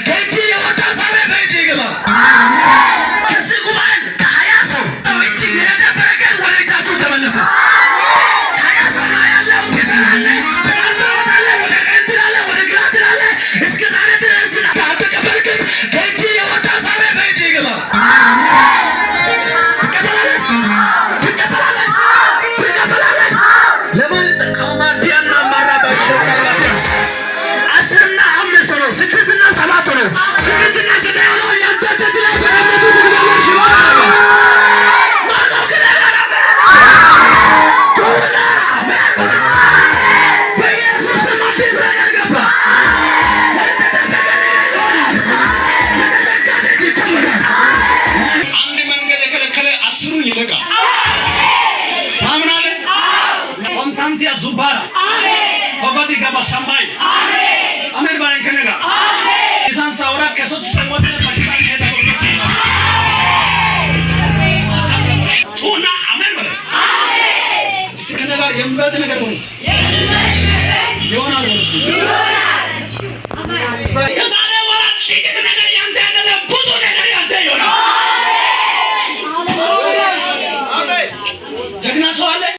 ከእጅ የወጣ ሳሬ በእጅ ይገባ። ከዚህ ጉባኤ ከ20 ሰው እጅ የሄደ በረከት ወደ እጃችሁ ተመለሰ። 20 ሰው ላይ ያለው ትሰራለህ፣ ትናንትናለህ፣ ወደ ቀኝ ትላለህ፣ ወደ ግራ ትላለህ። እስከ ዛሬ ድረስ አልተቀበልክም። ከእጅ የወጣ ሳሬ በእጅ ይገባ። ትቀበላለህ። ለማን ከማዲያና ማራ ባሸቀ 10 እና 5 ነው፣ 6 እና 7 ነው፣ 8 እና 9 ነው። ያንተ ደጅ ላይ ተቀመጡት እግዚአብሔር ሽባ ማነው ግን በኢየሱስ ስም አዲስ ነገር ገባ። አንድ መንገድ የከለከለ 10ን ይለቃል። ታምናለህ? ኮንታንቲያ ዙባራ ሆባዲ ገባ ሰማይ አሜን ባረን ከነጋ ኢሳን ሳውራ ከሶስት ሰሞት በሽታ ሄዳ ቱና አሜን ባረን እስቲ ከነጋ የምበት ነገር ነው።